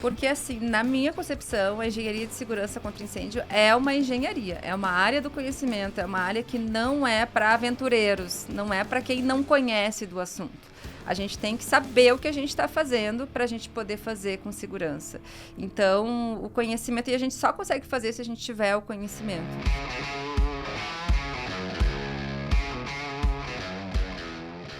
Porque, assim, na minha concepção, a engenharia de segurança contra incêndio é uma engenharia, é uma área do conhecimento, é uma área que não é para aventureiros, não é para quem não conhece do assunto. A gente tem que saber o que a gente está fazendo para a gente poder fazer com segurança. Então, o conhecimento, e a gente só consegue fazer se a gente tiver o conhecimento.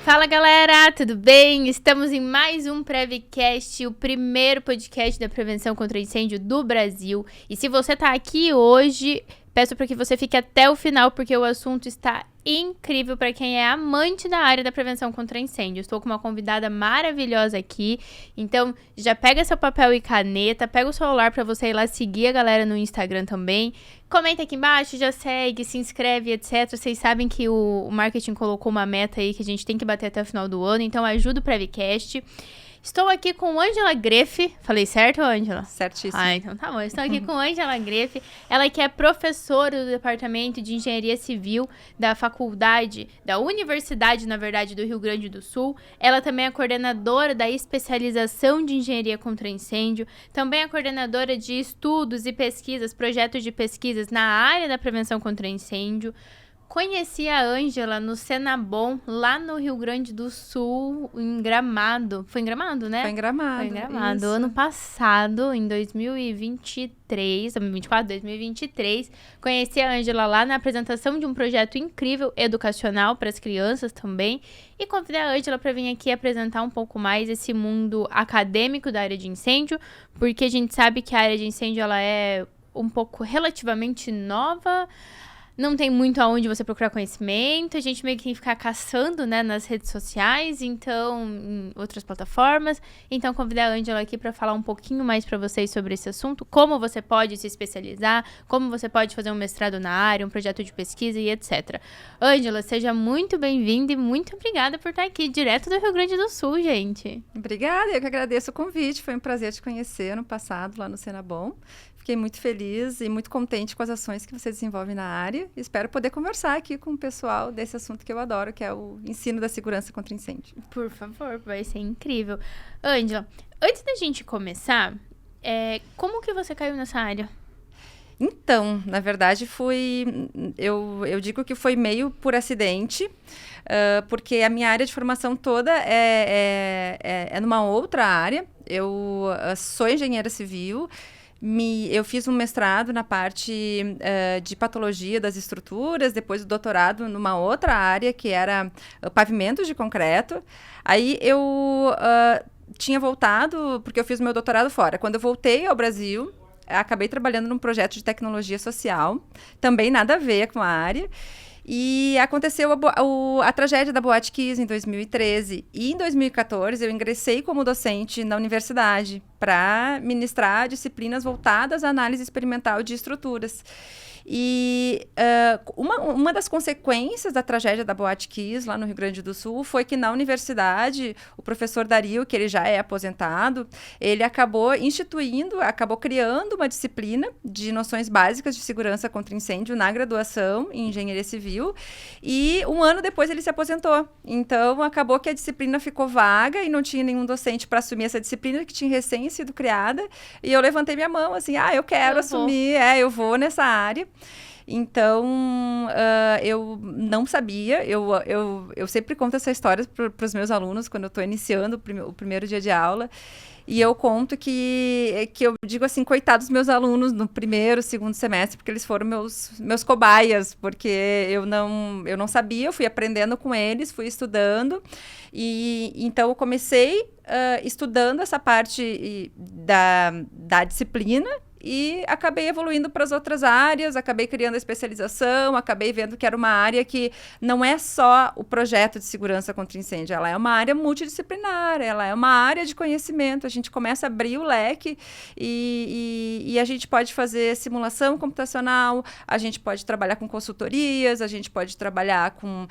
Fala galera, tudo bem? Estamos em mais um Prevcast, o primeiro podcast da prevenção contra incêndio do Brasil. E se você tá aqui hoje, peço para que você fique até o final, porque o assunto está incrível para quem é amante da área da prevenção contra incêndio. Estou com uma convidada maravilhosa aqui, então já pega seu papel e caneta, pega o celular para você ir lá seguir a galera no Instagram também. Comenta aqui embaixo, já segue, se inscreve, etc. Vocês sabem que o marketing colocou uma meta aí que a gente tem que bater até o final do ano, então ajuda o Prevcast. Estou aqui com Ângela Greff. Falei certo, Ângela? Certíssimo. Ah, então tá bom. Estou aqui com Ângela Greff. Ela que é professora do Departamento de Engenharia Civil da Universidade, na verdade, do Rio Grande do Sul. Ela também é coordenadora da especialização de Engenharia contra Incêndio. Também é coordenadora de estudos e pesquisas, projetos de pesquisas na área da prevenção contra incêndio. Conheci a Ângela no Senabom, lá no Rio Grande do Sul, em Gramado. Foi em Gramado, né? Foi em Gramado. Foi em Gramado. Isso. Ano passado, em 2023, 2023, conheci a Ângela lá na apresentação de um projeto incrível, educacional para as crianças também. E convidei a Ângela para vir aqui apresentar um pouco mais esse mundo acadêmico da área de incêndio, porque a gente sabe que a área de incêndio ela é um pouco relativamente nova. Não tem muito aonde você procurar conhecimento, a gente meio que tem que ficar caçando, né, nas redes sociais, então, em outras plataformas. Então, convidei a Ângela aqui para falar um pouquinho mais para vocês sobre esse assunto, como você pode se especializar, como você pode fazer um mestrado na área, um projeto de pesquisa e etc. Ângela, seja muito bem-vinda e muito obrigada por estar aqui, direto do Rio Grande do Sul, gente. Obrigada, eu que agradeço o convite, foi um prazer te conhecer no passado, lá no Senabom. Fiquei muito feliz e muito contente com as ações que você desenvolve na área. Espero poder conversar aqui com o pessoal desse assunto que eu adoro, que é o ensino da segurança contra incêndio. Por favor, vai ser incrível. Ângela, antes da gente começar, como que você caiu nessa área? Então, na verdade, eu digo que foi meio por acidente, porque a minha área de formação toda é numa outra área. Eu sou engenheira civil. Eu fiz um mestrado na parte de patologia das estruturas, depois o doutorado numa outra área, que era pavimentos de concreto. Aí eu tinha voltado, porque eu fiz o meu doutorado fora. Quando eu voltei ao Brasil, acabei trabalhando num projeto de tecnologia social, também nada a ver com a área. E aconteceu a tragédia da Boate Kiss em 2013. E em 2014 eu ingressei como docente na universidade para ministrar disciplinas voltadas à análise experimental de estruturas. E uma das consequências da tragédia da Boate Kiss, lá no Rio Grande do Sul, foi que na universidade, o professor Dario, que ele já é aposentado, ele acabou criando uma disciplina de noções básicas de segurança contra incêndio na graduação em engenharia civil, e um ano depois ele se aposentou. Então, acabou que a disciplina ficou vaga e não tinha nenhum docente para assumir essa disciplina, que tinha recém sido criada, e eu levantei minha mão, assim, eu quero assumir, eu vou nessa área. Então, eu não sabia, eu sempre conto essa história para os meus alunos quando eu estou iniciando o primeiro dia de aula, e eu conto que eu digo assim, coitados dos meus alunos no primeiro, segundo semestre, porque eles foram meus cobaias, porque eu não sabia, eu fui aprendendo com eles, fui estudando, e então eu comecei estudando essa parte da disciplina, e acabei evoluindo para as outras áreas, acabei criando a especialização, acabei vendo que era uma área que não é só o projeto de segurança contra incêndio, ela é uma área multidisciplinar, ela é uma área de conhecimento, a gente começa a abrir o leque e a gente pode fazer simulação computacional, a gente pode trabalhar com consultorias, a gente pode trabalhar com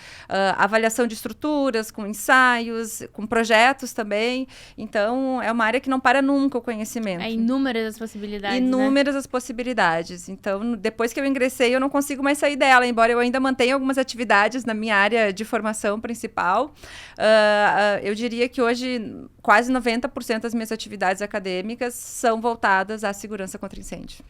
avaliação de estruturas, com ensaios, com projetos também, então é uma área que não para nunca o conhecimento. Há inúmeras possibilidades. inúmeras as possibilidades. Então, depois que eu ingressei, eu não consigo mais sair dela, embora eu ainda mantenha algumas atividades na minha área de formação principal. Eu diria que hoje quase 90% das minhas atividades acadêmicas são voltadas à segurança contra incêndio.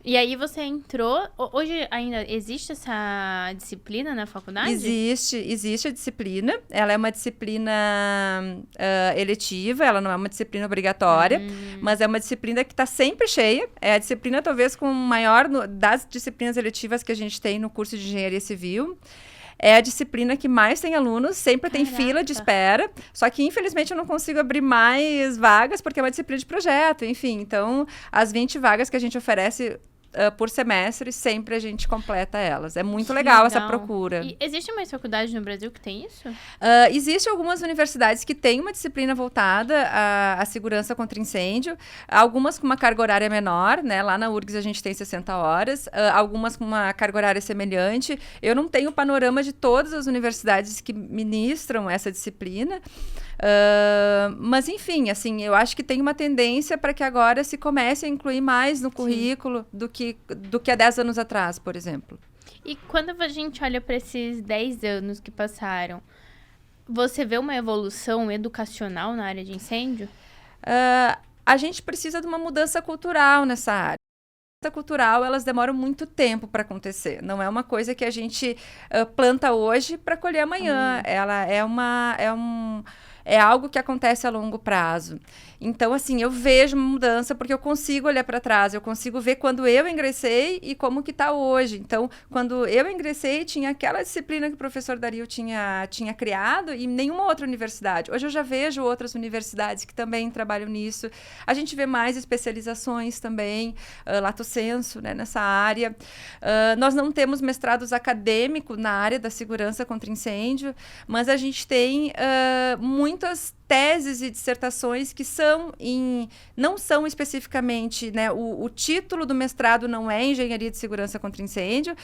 E aí você entrou... Hoje ainda existe essa disciplina na faculdade? Existe a disciplina. Ela é uma disciplina eletiva, ela não é uma disciplina obrigatória, mas é uma disciplina que está sempre cheia. É a disciplina talvez com maior das disciplinas eletivas que a gente tem no curso de Engenharia Civil. É a disciplina que mais tem alunos, sempre tem fila de espera, só que infelizmente eu não consigo abrir mais vagas, porque é uma disciplina de projeto, enfim. Então, as 20 vagas que a gente oferece por semestre, sempre a gente completa elas. É muito legal essa procura. E existe mais faculdade no Brasil que tem isso? Existem algumas universidades que têm uma disciplina voltada à segurança contra incêndio, algumas com uma carga horária menor, né? Lá na URGS a gente tem 60 horas, algumas com uma carga horária semelhante. Eu não tenho o panorama de todas as universidades que ministram essa disciplina, mas enfim, assim, eu acho que tem uma tendência para que agora se comece a incluir mais no currículo do que há 10 anos atrás, por exemplo. E quando a gente olha para esses 10 anos que passaram, você vê uma evolução educacional na área de incêndio? A gente precisa de uma mudança cultural nessa área. A mudança cultural, elas demoram muito tempo para acontecer. Não é uma coisa que a gente planta hoje para colher amanhã. Ela é algo que acontece a longo prazo. Então, assim, eu vejo uma mudança porque eu consigo olhar para trás, eu consigo ver quando eu ingressei e como que está hoje. Então, quando eu ingressei, tinha aquela disciplina que o professor Dario tinha criado e nenhuma outra universidade. Hoje eu já vejo outras universidades que também trabalham nisso. A gente vê mais especializações também, lato sensu, né, nessa área. Nós não temos mestrados acadêmicos na área da segurança contra incêndio, mas a gente tem muitas teses e dissertações que não são especificamente, né, o título do mestrado não é Engenharia de Segurança contra Incêndio,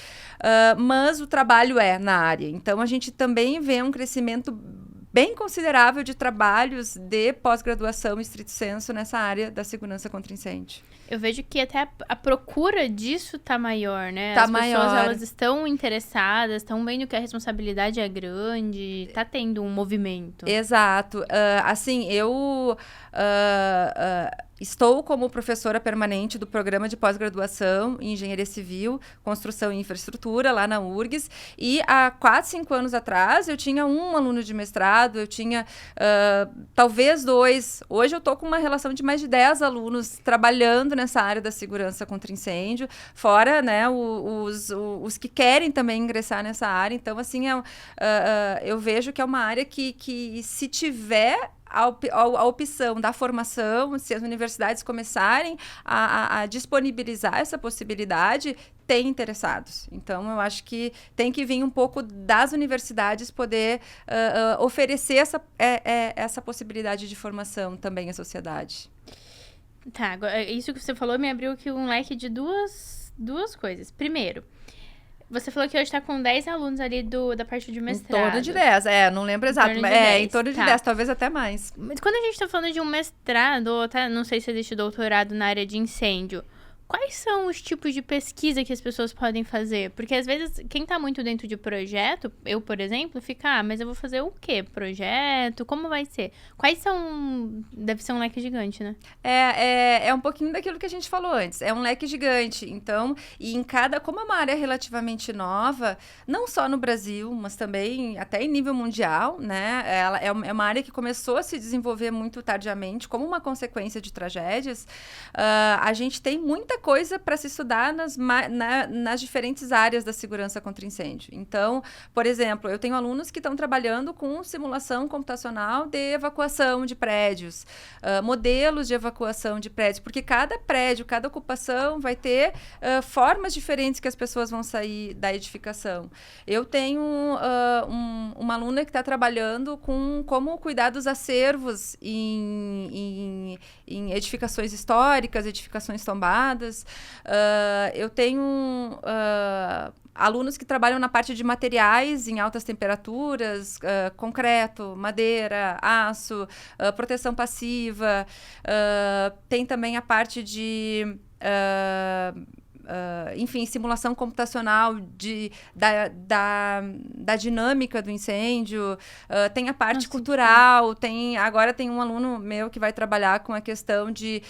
mas o trabalho é na área. Então, a gente também vê um crescimento bem considerável de trabalhos de pós-graduação estrito sensu nessa área da segurança contra incêndio. Eu vejo que até a procura disso tá maior, né? Tá As maior. pessoas, elas estão interessadas, estão vendo que a responsabilidade é grande, tá tendo um movimento. Exato. Assim, eu estou como professora permanente do programa de pós-graduação em Engenharia Civil, Construção e Infraestrutura, lá na URGS, e há 4, 5 anos atrás eu tinha um aluno de mestrado, eu tinha talvez 2. Hoje eu estou com uma relação de mais de 10 alunos trabalhando nessa área da segurança contra incêndio, fora, né, os que querem também ingressar nessa área. Então, assim, eu vejo que é uma área que se tiver a opção da formação, se as universidades começarem a disponibilizar essa possibilidade, tem interessados. Então, eu acho que tem que vir um pouco das universidades poder oferecer essa possibilidade de formação também à sociedade. Tá, agora, isso que você falou me abriu aqui um leque de duas coisas. Primeiro, você falou que hoje está com 10 alunos ali da parte de mestrado. Em torno de 10, não lembro exato. Em torno de 10, talvez até mais. Mas quando a gente está falando de um mestrado, ou até não sei se existe doutorado na área de incêndio, quais são os tipos de pesquisa que as pessoas podem fazer? Porque, às vezes, quem está muito dentro de projeto, eu, por exemplo, fica, mas eu vou fazer o quê? Projeto? Como vai ser? Quais são... Deve ser um leque gigante, né? É um pouquinho daquilo que a gente falou antes. É um leque gigante. Então, como é uma área relativamente nova, não só no Brasil, mas também até em nível mundial, né? Ela é uma área que começou a se desenvolver muito tardiamente, como uma consequência de tragédias. A gente tem muita coisa para se estudar nas diferentes áreas da segurança contra incêndio. Então, por exemplo, eu tenho alunos que estão trabalhando com simulação computacional de evacuação de prédios, modelos de evacuação de prédios, porque cada prédio, cada ocupação vai ter formas diferentes que as pessoas vão sair da edificação. Eu tenho uma aluna que está trabalhando com como cuidar dos acervos em edificações históricas, edificações tombadas. Eu tenho alunos que trabalham na parte de materiais em altas temperaturas, concreto, madeira, aço, proteção passiva. Tem também a parte de enfim, simulação computacional da dinâmica do incêndio, tem a parte cultural, agora tem um aluno meu que vai trabalhar com a questão de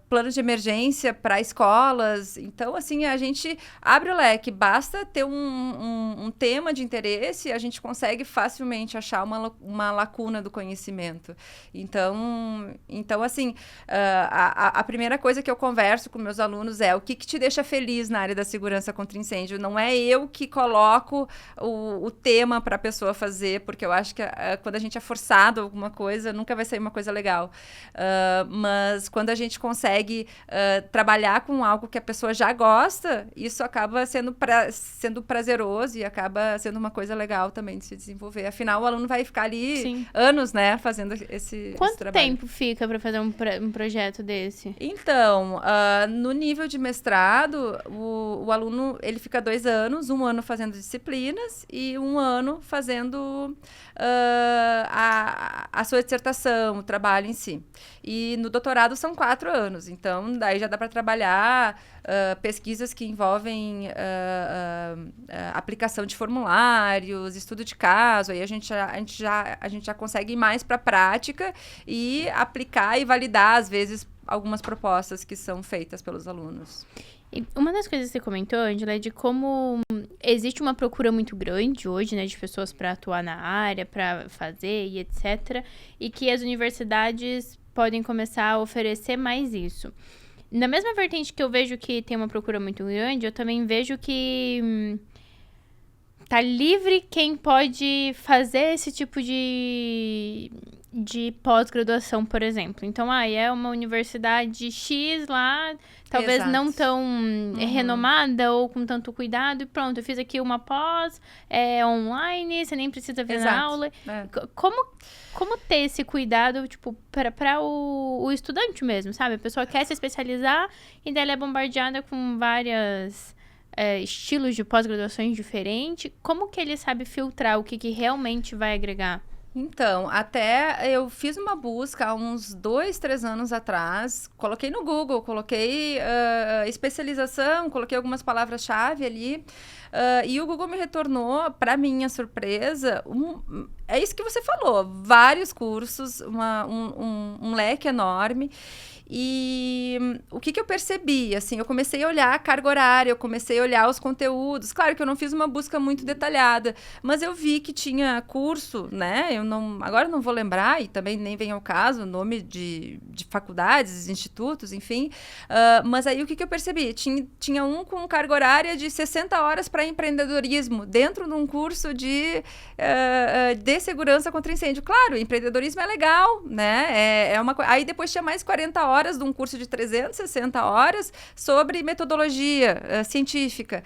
planos de emergência para escolas. Então, assim, a gente abre o leque, basta ter um tema de interesse, a gente consegue facilmente achar uma lacuna do conhecimento. Então assim, a primeira coisa que eu converso com meus alunos é o que te deixa feliz na área da segurança contra incêndio. Não é eu que coloco o tema para a pessoa fazer, porque eu acho que quando a gente é forçado a alguma coisa, nunca vai sair uma coisa legal. Mas quando a gente consegue trabalhar com algo que a pessoa já gosta, isso acaba sendo prazeroso e acaba sendo uma coisa legal também de se desenvolver. Afinal, o aluno vai ficar ali anos, né, fazendo esse trabalho. Quanto tempo fica para fazer um projeto desse? Então, no nível de mestrado, o aluno ele fica 2 anos, 1 ano fazendo disciplinas e 1 ano fazendo a sua dissertação, o trabalho em si. E no doutorado são 4 anos, então daí já dá para trabalhar pesquisas que envolvem aplicação de formulários, estudo de caso, aí a gente já consegue ir mais para a prática e aplicar e validar, às vezes, algumas propostas que são feitas pelos alunos. E uma das coisas que você comentou, Ângela, é de como existe uma procura muito grande hoje, né, de pessoas para atuar na área, para fazer e etc. E que as universidades podem começar a oferecer mais isso. Na mesma vertente que eu vejo que tem uma procura muito grande, eu também vejo que tá livre quem pode fazer esse tipo de pós-graduação, por exemplo. Então, é uma universidade X lá, talvez não tão renomada ou com tanto cuidado, e pronto, eu fiz aqui uma pós, online, você nem precisa vir na aula. Como ter esse cuidado, tipo, para o estudante mesmo, sabe? A pessoa quer se especializar e daí ela é bombardeada com várias estilos de pós-graduações diferentes. Como que ele sabe filtrar o que realmente vai agregar? Então, até eu fiz uma busca há uns 2, 3 anos atrás, coloquei no Google, coloquei especialização, coloquei algumas palavras-chave ali, e o Google me retornou, para minha surpresa, é isso que você falou, vários cursos, um leque enorme. E o que eu percebi? Assim, eu comecei a olhar a carga horária, eu comecei a olhar os conteúdos. Claro que eu não fiz uma busca muito detalhada, mas eu vi que tinha curso, né? Agora eu não vou lembrar, e também nem vem ao caso o nome de faculdades, institutos, enfim. Mas aí o que eu percebi? Tinha um com carga horária de 60 horas para empreendedorismo, dentro de um curso de segurança contra incêndio. Claro, empreendedorismo é legal, né? Aí depois tinha mais 40 horas de um curso de 360 horas sobre metodologia científica.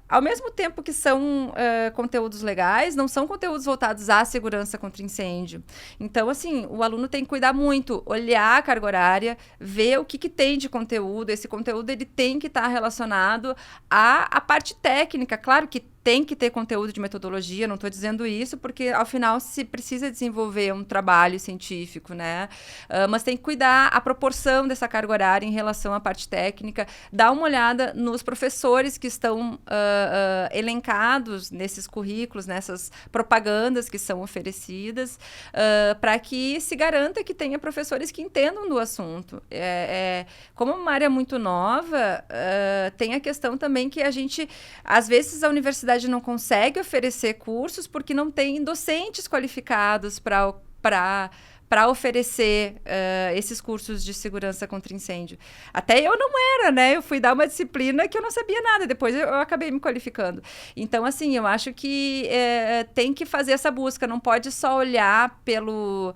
Ao mesmo tempo que são conteúdos legais, não são conteúdos voltados à segurança contra incêndio. Então, assim, o aluno tem que cuidar muito, olhar a carga horária, ver o que tem de conteúdo. Esse conteúdo ele tem que estar relacionado à parte técnica. Claro que tem que ter conteúdo de metodologia, não estou dizendo isso, porque, ao final, se precisa desenvolver um trabalho científico, né? Mas tem que cuidar a proporção dessa carga horária em relação à parte técnica, dar uma olhada nos professores que estão elencados nesses currículos, nessas propagandas que são oferecidas, para que se garanta que tenha professores que entendam do assunto. Como uma área muito nova, tem a questão também que às vezes, a universidade não consegue oferecer cursos porque não tem docentes qualificados para oferecer esses cursos de segurança contra incêndio. Até eu não era, né? Eu fui dar uma disciplina que eu não sabia nada. Depois eu acabei me qualificando. Então, assim, eu acho que tem que fazer essa busca. Não pode só olhar pelo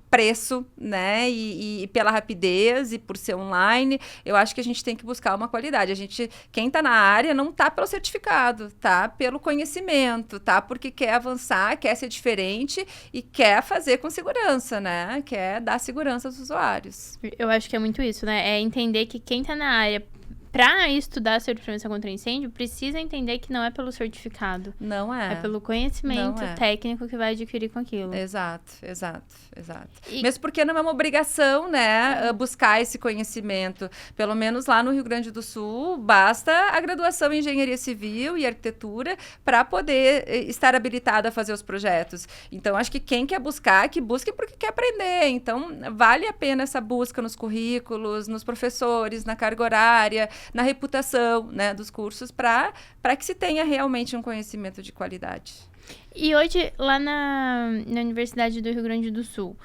preço, né? E pela rapidez e por ser online. Eu acho que a gente tem que buscar uma qualidade. Quem está na área não está pelo certificado, tá? Pelo conhecimento, tá? Porque quer avançar, quer ser diferente e quer fazer com segurança, né? Quer dar segurança aos usuários. Eu acho que é muito isso, né? É entender que quem tá na área para estudar sobre prevenção contra incêndio, precisa entender que não é pelo certificado. Não é. É pelo conhecimento técnico que vai adquirir com aquilo. Exato. Mesmo porque não é uma obrigação, né, buscar esse conhecimento. Pelo menos lá no Rio Grande do Sul, basta a graduação em Engenharia Civil e Arquitetura para poder estar habilitada a fazer os projetos. Então, acho que quem quer buscar, que busque porque quer aprender. Então, vale a pena essa busca nos currículos, nos professores, na carga horária, na reputação, né, dos cursos, para que se tenha realmente um conhecimento de qualidade. E hoje, lá na Universidade do Rio Grande do Sul,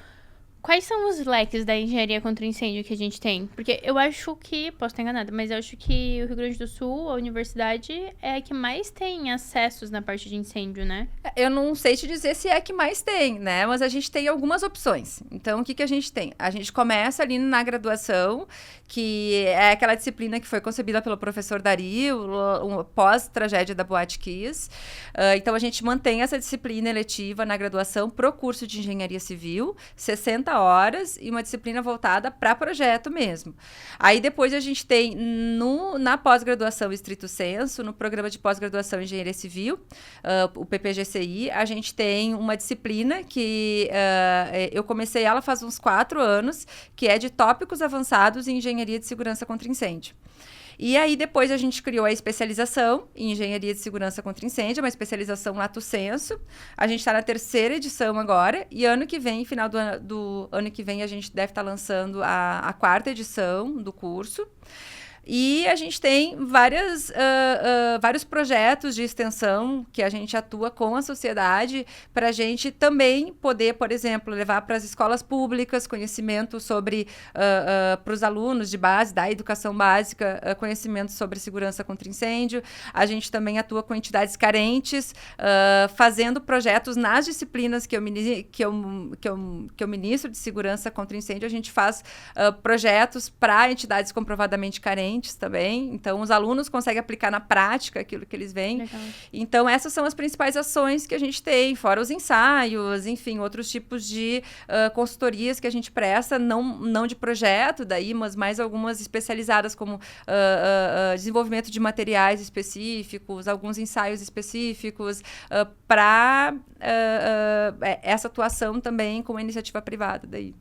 quais são os leques da engenharia contra incêndio que a gente tem? Porque eu acho que, posso estar enganada, mas eu acho que o Rio Grande do Sul, a universidade, é a que mais tem acessos na parte de incêndio, né? Eu não sei te dizer se é a que mais tem, né? Mas a gente tem algumas opções. Então, o que a gente tem? A gente começa ali na graduação, que é aquela disciplina que foi concebida pelo professor Dario, pós-tragédia da Boate Kiss. Então, a gente mantém essa disciplina eletiva na graduação pro curso de Engenharia Civil, 60 horas e uma disciplina voltada para projeto mesmo. Aí depois a gente tem na pós-graduação estrito sensu, no programa de pós-graduação em Engenharia Civil, o PPGCI, a gente tem uma disciplina que eu comecei ela faz uns 4 anos, que é de tópicos avançados em Engenharia de Segurança contra Incêndio. E aí, depois, a gente criou a especialização em Engenharia de Segurança contra Incêndio, uma especialização lato sensu. A gente está na 3ª edição agora, e ano que vem, final do ano que vem, a gente deve estar lançando a 4ª edição do curso. E a gente tem vários projetos de extensão que a gente atua com a sociedade para a gente também poder, por exemplo, levar para as escolas públicas conhecimento sobre, para os alunos de base, da educação básica, conhecimento sobre segurança contra incêndio. A gente também atua com entidades carentes, fazendo projetos nas disciplinas que eu ministro de segurança contra incêndio. A gente faz projetos para entidades comprovadamente carentes também, então os alunos conseguem aplicar na prática aquilo que eles veem. Legal. Então essas são as principais ações que a gente tem, fora os ensaios, enfim, outros tipos de consultorias que a gente presta, não de projeto daí, mas mais algumas especializadas como desenvolvimento de materiais específicos, alguns ensaios específicos para essa atuação também com a iniciativa privada daí.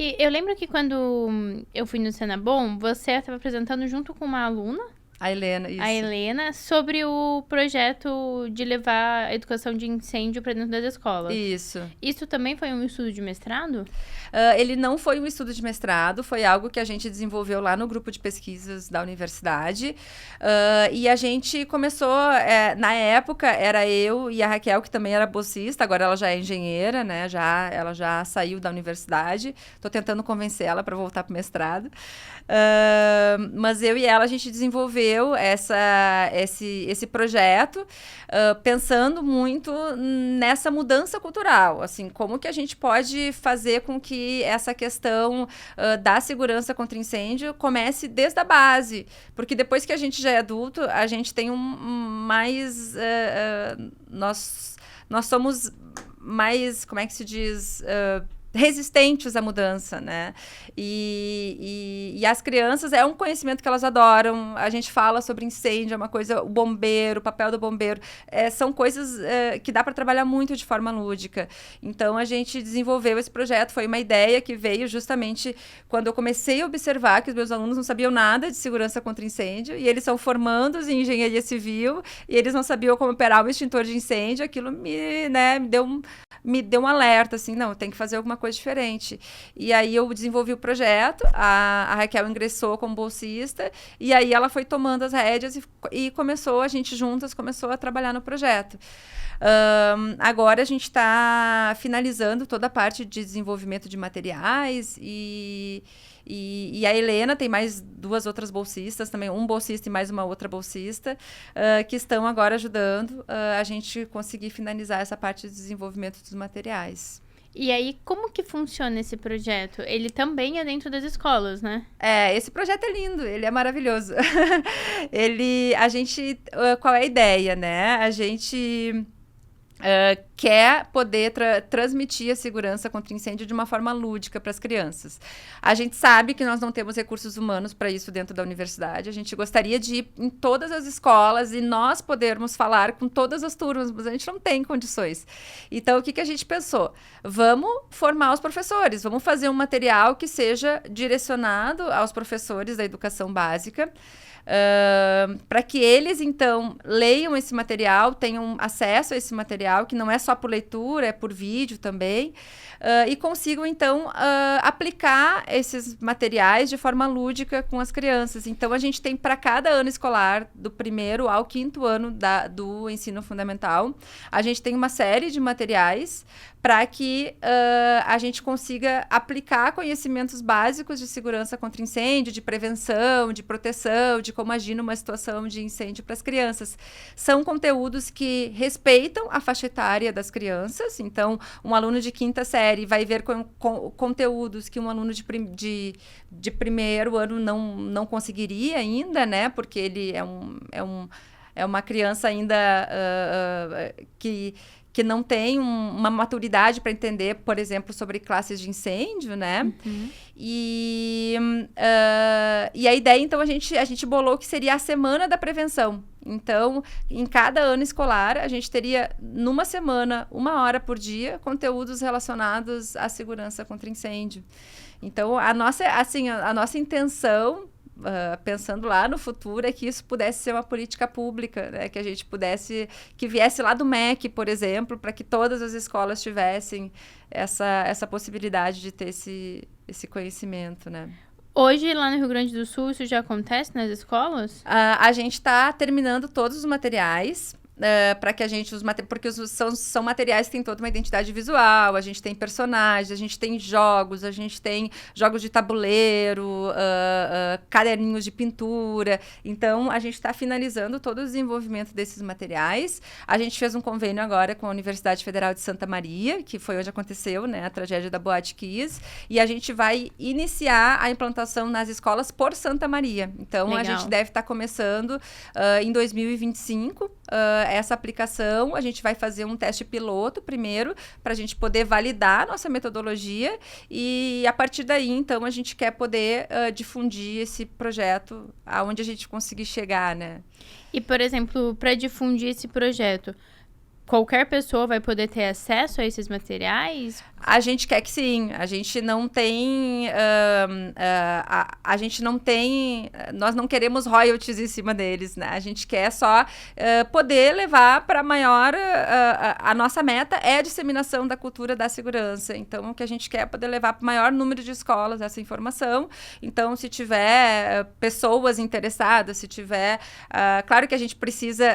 E eu lembro que quando eu fui no Senabom, você estava apresentando junto com uma aluna, a Helena, isso. A Helena, sobre o projeto de levar a educação de incêndio para dentro das escolas. Isso. Isso também foi um estudo de mestrado? Ele não foi um estudo de mestrado, foi algo que a gente desenvolveu lá no grupo de pesquisas da universidade. E a gente começou, na época, era eu e a Raquel, que também era bolsista, agora ela já é engenheira, né? Ela já saiu da universidade. Estou tentando convencer ela para voltar para o mestrado. Mas eu e ela, a gente desenvolveu esse projeto, pensando muito nessa mudança cultural, assim, como que a gente pode fazer com que essa questão da segurança contra incêndio comece desde a base, porque depois que a gente já é adulto, a gente tem mais... nós somos mais, como é que se diz... resistentes à mudança, né? E as crianças, é um conhecimento que elas adoram. A gente fala sobre incêndio, é uma coisa, o bombeiro, o papel do bombeiro, são coisas que dá para trabalhar muito de forma lúdica. Então, a gente desenvolveu esse projeto, foi uma ideia que veio justamente quando eu comecei a observar que os meus alunos não sabiam nada de segurança contra incêndio, e eles são formandos em engenharia civil, e eles não sabiam como operar um extintor de incêndio. Aquilo me deu um alerta, assim, não, tem que fazer alguma coisa diferente. E aí eu desenvolvi o projeto, a Raquel ingressou como bolsista, e aí ela foi tomando as rédeas e a gente juntas começou a trabalhar no projeto. Agora a gente está finalizando toda a parte de desenvolvimento de materiais e a Helena tem mais 2 outras bolsistas, também um bolsista e mais uma outra bolsista, que estão agora ajudando a gente conseguir finalizar essa parte de desenvolvimento dos materiais. E aí, como que funciona esse projeto? Ele também é dentro das escolas, né? Esse projeto é lindo, ele é maravilhoso. Qual é a ideia, né? A gente quer poder transmitir a segurança contra incêndio de uma forma lúdica para as crianças. A gente sabe que nós não temos recursos humanos para isso dentro da universidade. A gente gostaria de ir em todas as escolas e nós podermos falar com todas as turmas, mas a gente não tem condições. Então, o que a gente pensou? Vamos formar os professores, vamos fazer um material que seja direcionado aos professores da educação básica, para que eles, então, leiam esse material, tenham acesso a esse material, que não é só por leitura, é por vídeo também, e consigam, então, aplicar esses materiais de forma lúdica com as crianças. Então, a gente tem para cada ano escolar, do 1º ao 5º ano do ensino fundamental, a gente tem uma série de materiais para que a gente consiga aplicar conhecimentos básicos de segurança contra incêndio, de prevenção, de proteção, de como agir numa situação de incêndio para as crianças. São conteúdos que respeitam a faixa etária das crianças, então um aluno de 5ª série vai ver conteúdos que um aluno de 1º ano não conseguiria ainda, né? Porque ele é uma criança ainda que não tem uma maturidade para entender, por exemplo, sobre classes de incêndio, né? Uhum. E a ideia, então, a gente bolou que seria a semana da prevenção. Então, em cada ano escolar, a gente teria, numa semana, 1 hora por dia, conteúdos relacionados à segurança contra incêndio. Então, a nossa intenção, pensando lá no futuro, é que isso pudesse ser uma política pública, né? Que a gente que viesse lá do MEC, por exemplo, para que todas as escolas tivessem essa possibilidade de ter esse conhecimento, né? Hoje, lá no Rio Grande do Sul, isso já acontece nas escolas? A gente está terminando todos os materiais, para que a gente... porque são materiais que têm toda uma identidade visual, a gente tem personagens, a gente tem jogos de tabuleiro, caderninhos de pintura. Então, a gente está finalizando todo o desenvolvimento desses materiais. A gente fez um convênio agora com a Universidade Federal de Santa Maria, que foi onde aconteceu, né, a tragédia da Boate Kiss, e a gente vai iniciar a implantação nas escolas por Santa Maria. Então, Legal. A gente deve estar começando em 2025, essa aplicação. A gente vai fazer um teste piloto primeiro, para a gente poder validar a nossa metodologia, e a partir daí, então, a gente quer poder difundir esse projeto aonde a gente conseguir chegar, né? E, por exemplo, para difundir esse projeto, qualquer pessoa vai poder ter acesso a esses materiais? A gente quer que sim. A gente não tem... nós não queremos royalties em cima deles, né? A gente quer só poder levar para maior... a nossa meta é a disseminação da cultura da segurança. Então, o que a gente quer é poder levar para o maior número de escolas essa informação. Então, se tiver pessoas interessadas, se tiver... claro que a gente precisa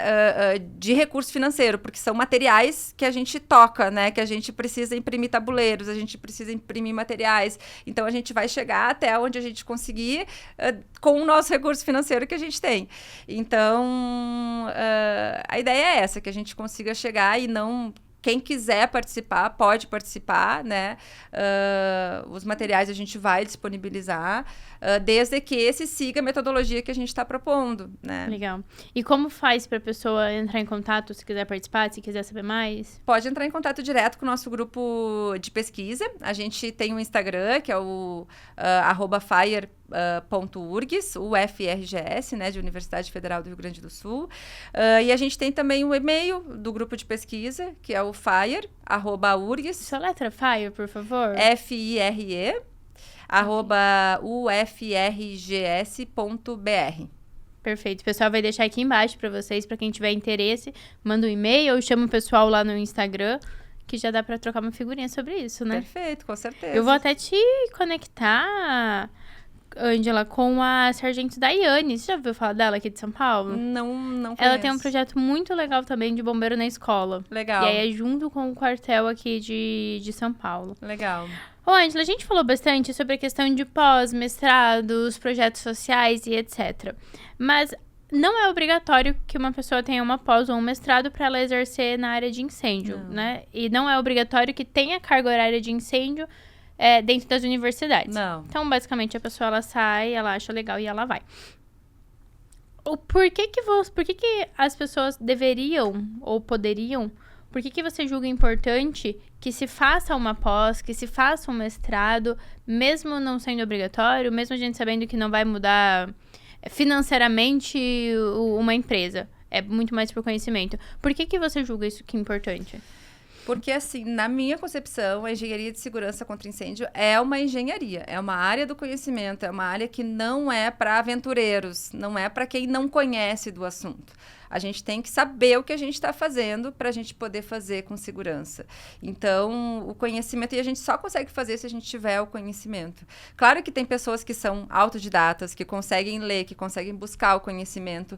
de recurso financeiro, porque são materiais que a gente toca, né? Que a gente precisa imprimir tabuleiros, a gente precisa imprimir materiais. Então, a gente vai chegar até onde a gente conseguir com o nosso recurso financeiro que a gente tem. Então, a ideia é essa, que a gente consiga chegar e não... Quem quiser participar, pode participar, né? Os materiais a gente vai disponibilizar, desde que siga a metodologia que a gente está propondo, né? Legal. E como faz para a pessoa entrar em contato, se quiser participar, se quiser saber mais? Pode entrar em contato direto com o nosso grupo de pesquisa. A gente tem um Instagram, que é o @fire.urgs, UFRGS, né, de Universidade Federal do Rio Grande do Sul. E a gente tem também o e-mail do grupo de pesquisa, que é o fire@urgs. Só letra Fire, por favor. FIRE, @ufrgs.br. Perfeito. O pessoal vai deixar aqui embaixo para vocês, para quem tiver interesse, manda um e-mail ou chama o pessoal lá no Instagram, que já dá para trocar uma figurinha sobre isso, né? Perfeito, com certeza. Eu vou até te conectar, Ângela, com a Sargento Daiane. Você já ouviu falar dela aqui de São Paulo? Não Ela tem um conheço. projeto muito legal também de bombeiro na escola. Legal. E aí é junto com o quartel aqui de São Paulo. Legal. Ô, Ângela, a gente falou bastante sobre a questão de pós-mestrados, projetos sociais e etc. Mas não é obrigatório que uma pessoa tenha uma pós ou um mestrado para ela exercer na área de incêndio, né? E não é obrigatório que tenha carga horária de incêndio dentro das universidades. Não. Então, basicamente, a pessoa, ela sai, ela acha legal e ela vai. Por que as pessoas deveriam ou poderiam por que você julga importante que se faça uma pós, que se faça um mestrado, mesmo não sendo obrigatório, mesmo a gente sabendo que não vai mudar financeiramente uma empresa? É muito mais por conhecimento. Por que você julga isso que é importante? Porque, assim, na minha concepção, a engenharia de segurança contra incêndio é uma engenharia, é uma área do conhecimento, é uma área que não é para aventureiros, não é para quem não conhece do assunto. A gente tem que saber o que a gente está fazendo para a gente poder fazer com segurança. Então, o conhecimento, e a gente só consegue fazer se a gente tiver o conhecimento. Claro que tem pessoas que são autodidatas, que conseguem ler, que conseguem buscar o conhecimento,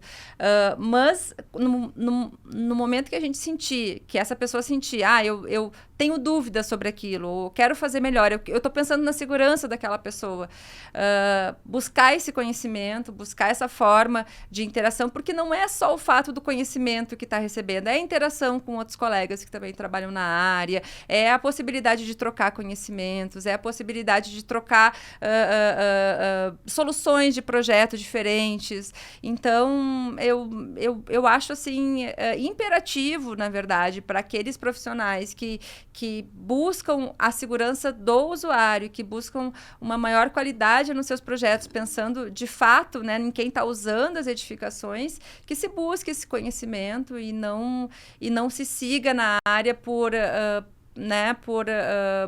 mas no momento que a gente sentir, que essa pessoa sentir, eu tenho dúvidas sobre aquilo, ou quero fazer melhor, eu estou pensando na segurança daquela pessoa, buscar esse conhecimento, buscar essa forma de interação, porque não é só o fato do conhecimento que está recebendo, é a interação com outros colegas que também trabalham na área, é a possibilidade de trocar conhecimentos, é a possibilidade de trocar soluções de projetos diferentes. Então, eu acho assim, imperativo, na verdade, para aqueles profissionais que buscam a segurança do usuário, que buscam uma maior qualidade nos seus projetos, pensando de fato, né, em quem está usando as edificações, que se busque esse conhecimento e não se siga na área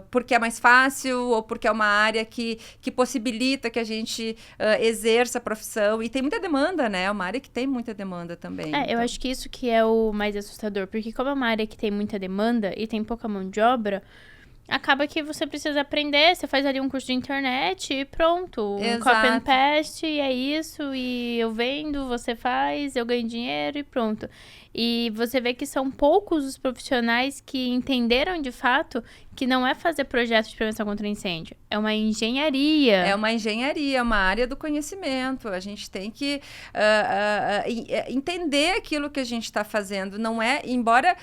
porque é mais fácil ou porque é uma área que possibilita que a gente exerça a profissão. E tem muita demanda, né? É uma área que tem muita demanda também. Então. Eu acho que isso que é o mais assustador, porque como é uma área que tem muita demanda e tem pouca mão de obra, acaba que você precisa aprender, você faz ali um curso de internet e pronto. Exato. Um copy and paste, e é isso, e eu vendo, você faz, eu ganho dinheiro e pronto. E você vê que são poucos os profissionais que entenderam de fato que não é fazer projeto de prevenção contra incêndio, é uma engenharia. É uma engenharia, é uma área do conhecimento. A gente tem que entender aquilo que a gente está fazendo. Não é, embora...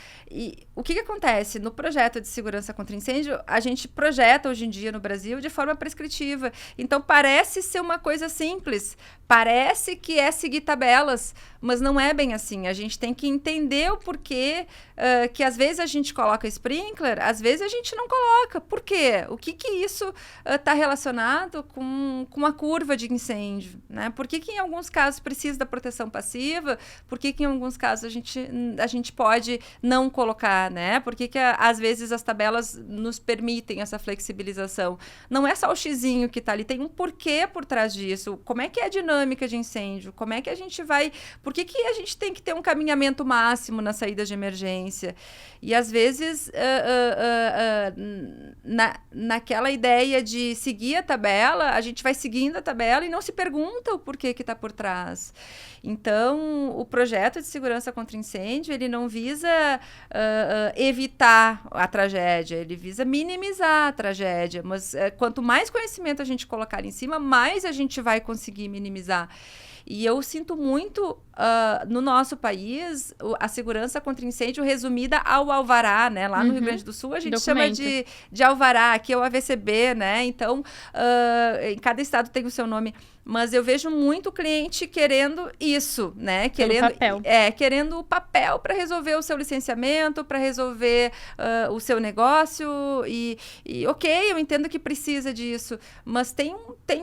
o que acontece? No projeto de segurança contra incêndio, a gente projeta hoje em dia no Brasil de forma prescritiva. Então, parece ser uma coisa simples, parece que é seguir tabelas, mas não é bem assim. A gente tem que entender o porquê que às vezes a gente coloca sprinkler, às vezes a gente não coloca. Por quê? O que isso está relacionado com a curva de incêndio, né? Por que em alguns casos precisa da proteção passiva? Por que em alguns casos a gente pode não colocar, né? Por que às vezes as tabelas nos permitem essa flexibilização? Não é só o xizinho que está ali, tem um porquê por trás disso. Como é que é a dinâmica de incêndio? Como é que a gente vai... Por que a gente tem que ter um caminhamento máximo na saída de emergência? E às vezes naquela ideia de seguir a tabela, a gente vai seguindo a tabela e não se pergunta o porquê que está por trás. Então, o projeto de segurança contra incêndio, ele não visa evitar a tragédia, ele visa minimizar a tragédia, mas quanto mais conhecimento a gente colocar em cima, mais a gente vai conseguir minimizar. E eu sinto muito no nosso país a segurança contra incêndio resumida ao alvará, né? Lá no Rio Grande do Sul a gente chama de alvará, aqui é o AVCB, né? Então, em cada estado tem o seu nome. Mas eu vejo muito cliente querendo isso, né? Querendo o papel para resolver o seu licenciamento, para resolver o seu negócio. E ok, eu entendo que precisa disso, mas tem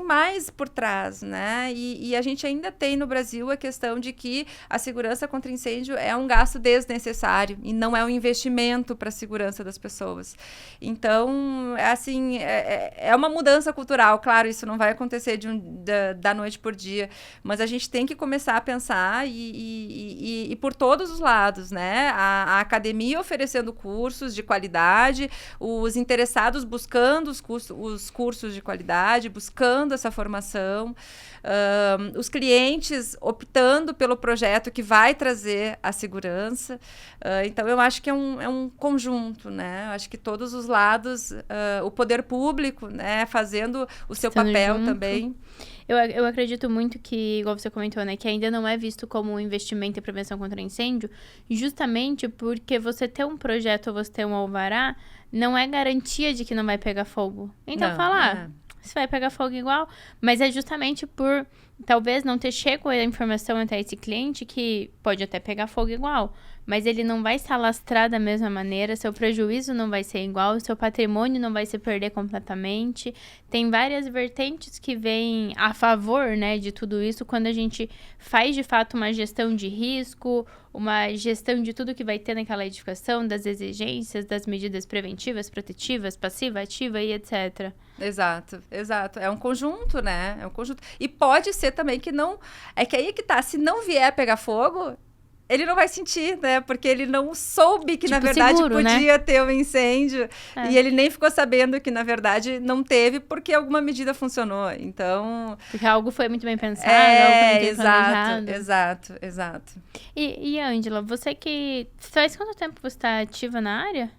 mais por trás, né? E a gente ainda tem no Brasil a questão de que a segurança contra incêndio é um gasto desnecessário e não é um investimento para a segurança das pessoas. Então, assim, é uma mudança cultural. Claro, isso não vai acontecer da noite por dia, mas a gente tem que começar a pensar e por todos os lados, né? A academia oferecendo cursos de qualidade, os interessados buscando os cursos de qualidade, buscando essa formação, os clientes optando pelo projeto que vai trazer a segurança. Então, eu acho que é um conjunto, né? Eu acho que todos os lados, o poder público, né, fazendo o seu papel junto. Também. Eu acredito muito que, igual você comentou, né, que ainda não é visto como um investimento em prevenção contra incêndio, justamente porque você ter um projeto ou você ter um alvará não é garantia de que não vai pegar fogo. Então, se vai pegar fogo igual, mas é justamente por talvez não ter chego a informação até esse cliente que pode até pegar fogo igual, mas ele não vai se alastrar da mesma maneira, seu prejuízo não vai ser igual, seu patrimônio não vai se perder completamente. Tem várias vertentes que vêm a favor, né, de tudo isso quando a gente faz de fato uma gestão de risco, uma gestão de tudo que vai ter naquela edificação, das exigências, das medidas preventivas, protetivas, passiva, ativa e etc. Exato, exato. É um conjunto, né? É um conjunto. E pode ser também que não... É que aí que tá, se não vier pegar fogo, ele não vai sentir, né? Porque ele não soube que, Tipo, na verdade, seguro, podia ter um incêndio. É. E ele nem ficou sabendo que, na verdade, não teve porque alguma medida funcionou. Então... Porque algo foi muito bem pensado, algo foi muito bem planejado. Exato. E Ângela, você que... Faz quanto tempo você está ativa na área?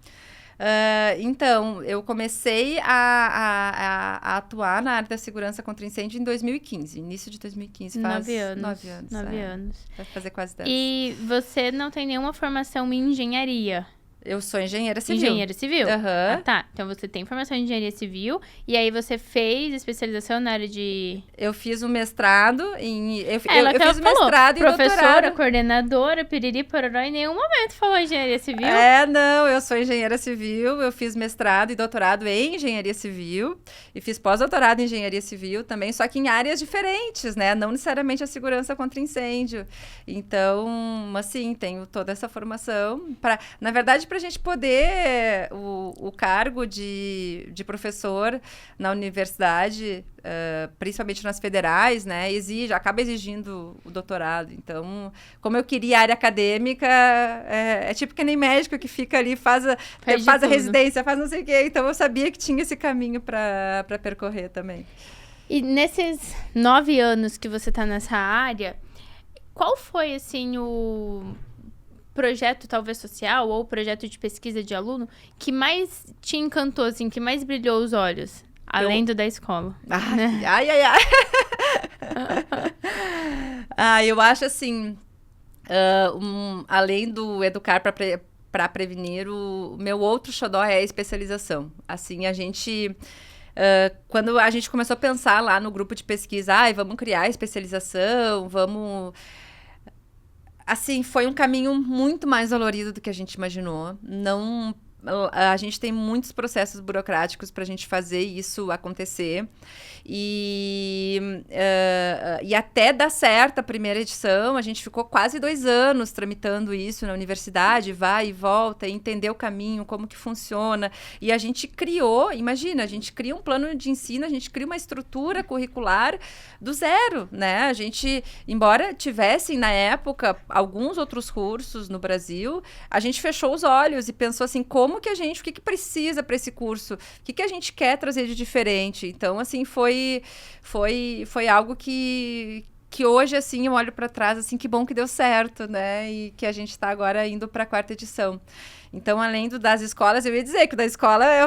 Então, eu comecei a atuar na área da segurança contra incêndio em 2015. Início de 2015, faz 9 anos. 9 anos. 9 anos. Vai fazer quase 10. E você não tem nenhuma formação em engenharia? Eu sou engenheira civil. Engenheira civil? Aham. Ah, tá. Então você tem formação em engenharia civil e aí você fez especialização na área de... Eu fiz um mestrado em... Eu fiz falou, mestrado e professora, doutorado. coordenadora, piriri, pororó, em nenhum momento falou engenharia civil. Não, eu sou engenheira civil, eu fiz mestrado e doutorado em engenharia civil e fiz pós-doutorado em engenharia civil também, só que em áreas diferentes, né? Não necessariamente a segurança contra incêndio. Então, assim, tenho toda essa formação na verdade, para a gente poder o cargo de professor na universidade, principalmente nas federais, né, acaba exigindo o doutorado. Então, como eu queria área acadêmica, é tipo que nem médico que fica ali, faz a residência, faz não sei o quê. Então, eu sabia que tinha esse caminho para percorrer também. E nesses 9 anos que você está nessa área, qual foi, assim, o projeto talvez social ou projeto de pesquisa de aluno que mais te encantou, assim, que mais brilhou os olhos, além do da escola? Eu acho assim, além do educar para prevenir, o meu outro xodó é a especialização. Assim, a gente... quando a gente começou a pensar lá no grupo de pesquisa, vamos criar especialização, vamos... Assim, foi um caminho muito mais dolorido do que a gente imaginou. A gente tem muitos processos burocráticos para a gente fazer isso acontecer. E até dar certo a primeira edição, a gente ficou quase 2 anos tramitando isso na universidade, vai e volta, e entender o caminho, como que funciona. E a gente criou, imagina, a gente cria um plano de ensino, a gente cria uma estrutura curricular do zero, né? A gente, embora tivessem na época alguns outros cursos no Brasil, a gente fechou os olhos e pensou assim, o que precisa para esse curso? O que a gente quer trazer de diferente? Então, assim, foi algo que hoje, assim, eu olho para trás, assim, que bom que deu certo, né? E que a gente está agora indo para a 4ª edição. Então, além das escolas, eu ia dizer que o da escola é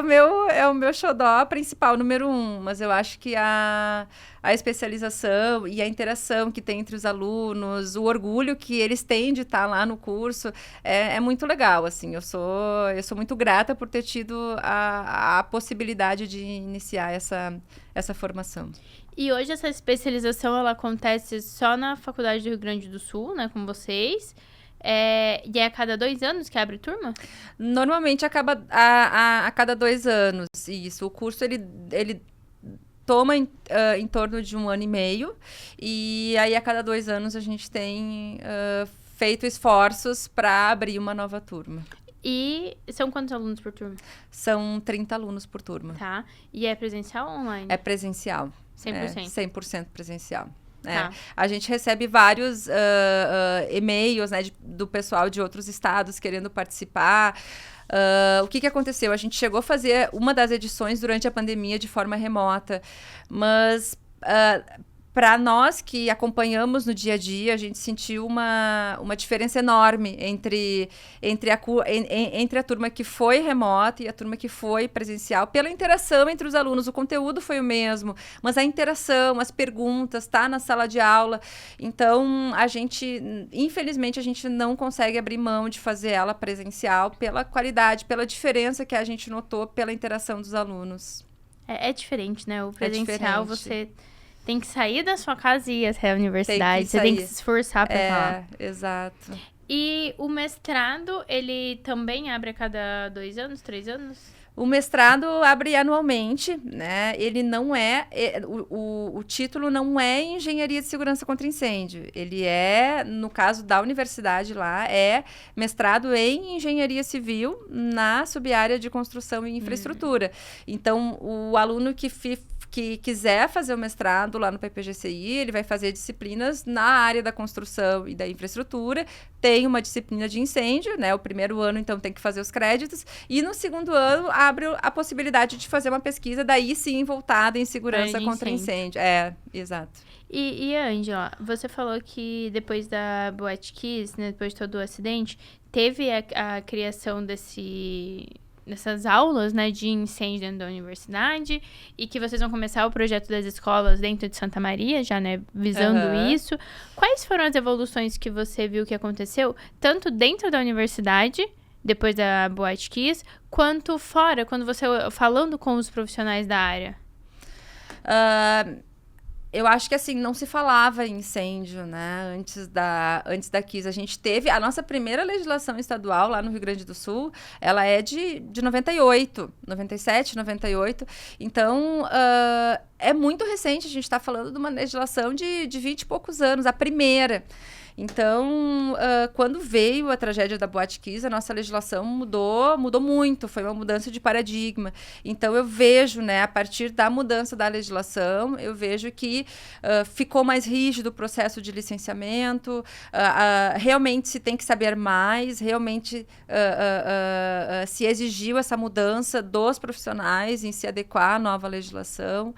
o meu xodó principal, número 1. Mas eu acho que a especialização e a interação que tem entre os alunos, o orgulho que eles têm de estar lá no curso, é muito legal, assim. Eu sou muito grata por ter tido a possibilidade de iniciar essa formação. E hoje essa especialização, ela acontece só na Faculdade do Rio Grande do Sul, né, com vocês. E é a cada 2 anos que abre turma? Normalmente acaba a cada 2 anos, isso. O curso, ele toma em torno de 1 ano e meio, e aí a cada 2 anos a gente tem feito esforços para abrir uma nova turma. E são quantos alunos por turma? São 30 alunos por turma. Tá. E é presencial ou online? É presencial. 100%? 100% presencial. Tá. A gente recebe vários e-mails, né, do pessoal de outros estados querendo participar. O que aconteceu? A gente chegou a fazer uma das edições durante a pandemia de forma remota, mas para nós que acompanhamos no dia a dia, a gente sentiu uma diferença enorme entre a turma que foi remota e a turma que foi presencial, pela interação entre os alunos. O conteúdo foi o mesmo, mas a interação, as perguntas, tá na sala de aula. Então, infelizmente, a gente não consegue abrir mão de fazer ela presencial pela qualidade, pela diferença que a gente notou pela interação dos alunos. É diferente, né? O presencial, você tem que sair da sua casa e ir até a universidade. Você tem que se esforçar para falar. Exato. E o mestrado, ele também abre a cada 2 anos, 3 anos? O mestrado abre anualmente, né? Ele não o título não é Engenharia de Segurança contra Incêndio. Ele é, no caso da universidade lá, é mestrado em Engenharia Civil na subárea de Construção e Infraestrutura. Então, o aluno que quiser fazer o mestrado lá no PPGCI, ele vai fazer disciplinas na área da construção e da infraestrutura. Tem uma disciplina de incêndio, né? O primeiro ano, então, tem que fazer os créditos. E no segundo ano, abre a possibilidade de fazer uma pesquisa, daí sim, voltada em segurança contra incêndio. Exato. E Ângela, você falou que depois da Boate Kiss, né, depois de todo o acidente, teve a criação dessas aulas, né, de incêndio dentro da universidade, e que vocês vão começar o projeto das escolas dentro de Santa Maria, já, né, visando isso. Quais foram as evoluções que você viu que aconteceu, tanto dentro da universidade, depois da Boate Kiss, quanto fora, quando você falando com os profissionais da área? Eu acho que, assim, não se falava em incêndio, né? Antes da Kiss. A gente teve... A nossa primeira legislação estadual lá no Rio Grande do Sul, ela é de 98, 97, 98. Então, é muito recente. A gente está falando de uma legislação de 20 e poucos anos, a primeira. Então, quando veio a tragédia da Boate Kiss, a nossa legislação mudou muito, foi uma mudança de paradigma. Então, eu vejo, né, a partir da mudança da legislação, eu vejo que ficou mais rígido o processo de licenciamento, realmente se tem que saber mais, realmente se exigiu essa mudança dos profissionais em se adequar à nova legislação.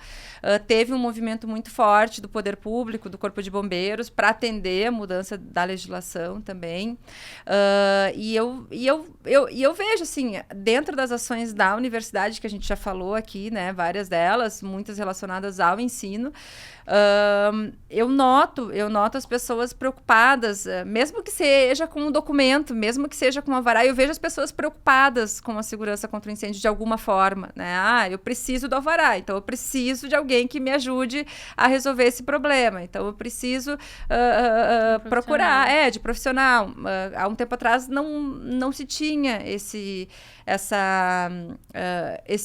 Teve um movimento muito forte do poder público, do Corpo de Bombeiros, para atender a mudança da legislação também. E eu vejo, assim, dentro das ações da universidade, que a gente já falou aqui, né, várias delas, muitas relacionadas ao ensino, eu noto as pessoas preocupadas, mesmo que seja com um documento, mesmo que seja com um alvará, eu vejo as pessoas preocupadas com a segurança contra o incêndio de alguma forma, né? Eu preciso do alvará, então eu preciso de alguém que me ajude a resolver esse problema, então eu preciso procurar, de profissional. Há um tempo atrás não se tinha esse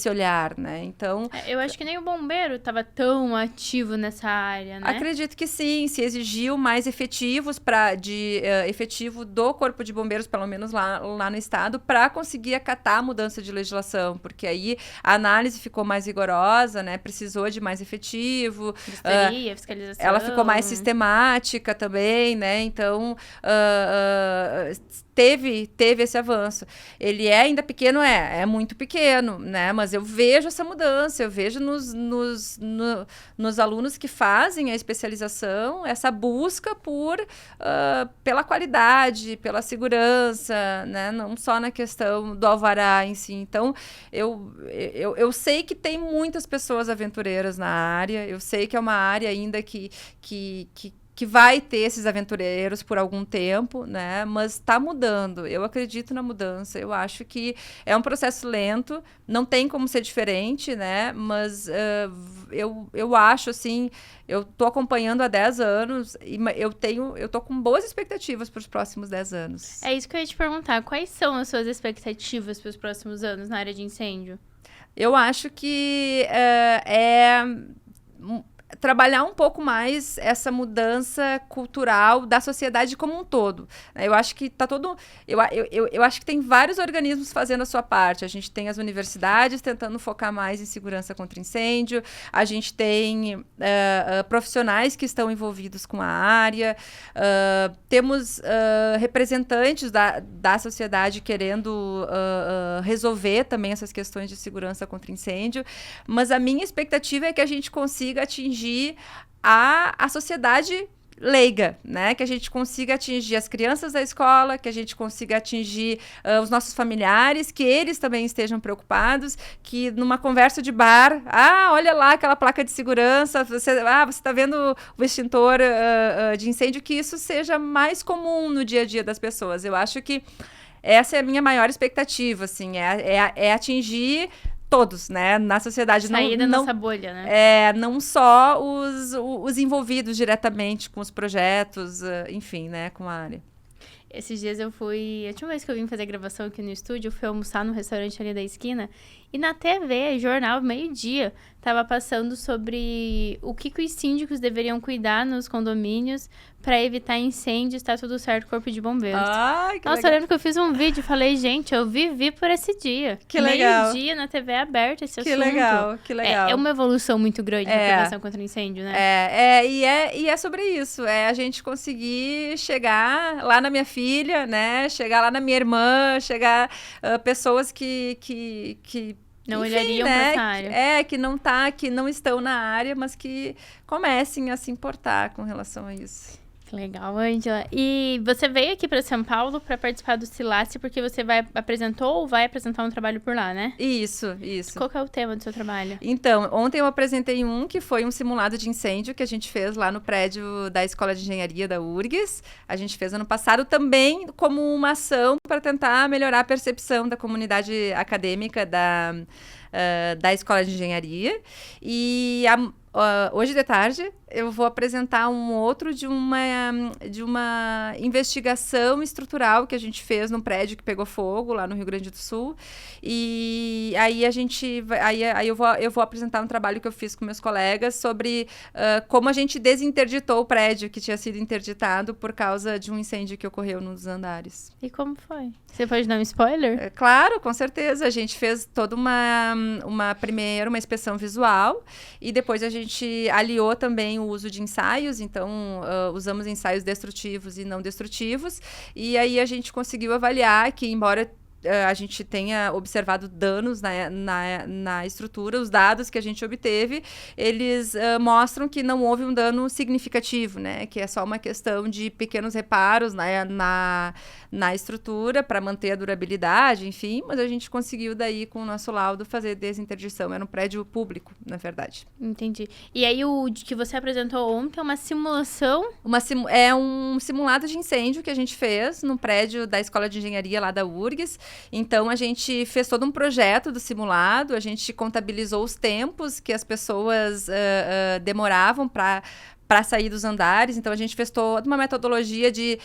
olhar, né? Então... Eu acho que nem o bombeiro estava tão ativo nessa área, né? Acredito que sim, se exigiu mais efetivos efetivo do Corpo de Bombeiros, pelo menos lá no estado, para conseguir acatar a mudança de legislação, porque aí a análise ficou mais rigorosa, né? Precisou de mais efetivo. Vistoria, fiscalização. Ela ficou mais sistemática também, né? Então, teve esse avanço. Ele é ainda pequeno, é muito pequeno, né? Mas eu vejo essa mudança, eu vejo nos alunos que fazem a especialização, essa busca pela qualidade, pela segurança, né? Não só na questão do alvará em si. Então, eu sei que tem muitas pessoas aventureiras na área, eu sei que é uma área ainda que vai ter esses aventureiros por algum tempo, né? Mas está mudando. Eu acredito na mudança. Eu acho que é um processo lento, não tem como ser diferente, né? Mas eu acho, assim, eu estou acompanhando há 10 anos e eu tô com boas expectativas para os próximos 10 anos. É isso que eu ia te perguntar. Quais são as suas expectativas para os próximos anos na área de incêndio? Eu acho que trabalhar um pouco mais essa mudança cultural da sociedade como um todo. Eu acho que tá todo... Eu acho que tem vários organismos fazendo a sua parte. A gente tem as universidades tentando focar mais em segurança contra incêndio, a gente tem profissionais que estão envolvidos com a área, temos representantes da sociedade querendo resolver também essas questões de segurança contra incêndio, mas a minha expectativa é que a gente consiga atingir a sociedade leiga, né? Que a gente consiga atingir as crianças da escola, que a gente consiga atingir os nossos familiares, que eles também estejam preocupados, que numa conversa de bar, olha lá aquela placa de segurança, você está vendo o extintor de incêndio, que isso seja mais comum no dia a dia das pessoas. Eu acho que essa é a minha maior expectativa, assim, é atingir todos, né, na sociedade. Sair da nossa bolha, né? Não só os envolvidos diretamente com os projetos, enfim, né, com a área. Esses dias eu fui... A última vez que eu vim fazer gravação aqui no estúdio, eu fui almoçar no restaurante ali da esquina. E na TV, jornal, meio-dia, tava passando sobre o que os síndicos deveriam cuidar nos condomínios para evitar incêndios, tá tudo certo, corpo de bombeiros. Ai, que Nossa, legal. eu lembro que eu fiz um vídeo e falei, gente, eu vivi por esse dia. Que legal. Meio-dia na TV aberta esse Que assunto. legal, que legal. É uma evolução muito grande na prevenção contra incêndio, né? E é sobre isso, é a gente conseguir chegar lá na minha filha, né, chegar lá na minha irmã, chegar pessoas que Não enfim, olhariam né, pra essa área. que não estão na área, mas que comecem a se importar com relação a isso. Que legal, Ângela. E você veio aqui para São Paulo para participar do Silace porque você apresentou ou vai apresentar um trabalho por lá, né? Isso. Qual que é o tema do seu trabalho? Então, ontem eu apresentei que foi um simulado de incêndio que a gente fez lá no prédio da Escola de Engenharia da URGS. A gente fez ano passado também como uma ação para tentar melhorar a percepção da comunidade acadêmica da Escola de Engenharia. E hoje de tarde eu vou apresentar um outro de uma investigação estrutural que a gente fez num prédio que pegou fogo lá no Rio Grande do Sul. E aí eu vou apresentar um trabalho que eu fiz com meus colegas sobre como a gente desinterditou o prédio que tinha sido interditado por causa de um incêndio que ocorreu num dos andares. E como foi? Você pode dar um spoiler? Claro, com certeza. A gente fez toda primeiro uma inspeção visual e depois a gente aliou também o uso de ensaios, então usamos ensaios destrutivos e não destrutivos, e aí a gente conseguiu avaliar que, embora a gente tenha observado danos na estrutura, os dados que a gente obteve, eles mostram que não houve um dano significativo, né? Que é só uma questão de pequenos reparos na estrutura para manter a durabilidade, enfim, mas a gente conseguiu daí, com o nosso laudo, fazer desinterdição. Era um prédio público, na verdade. Entendi. E aí o que você apresentou ontem é uma simulação? É um simulado de incêndio que a gente fez no prédio da Escola de Engenharia lá da URGS. Então, a gente fez todo um projeto do simulado, a gente contabilizou os tempos que as pessoas demoravam para sair dos andares. Então, a gente fez toda uma metodologia de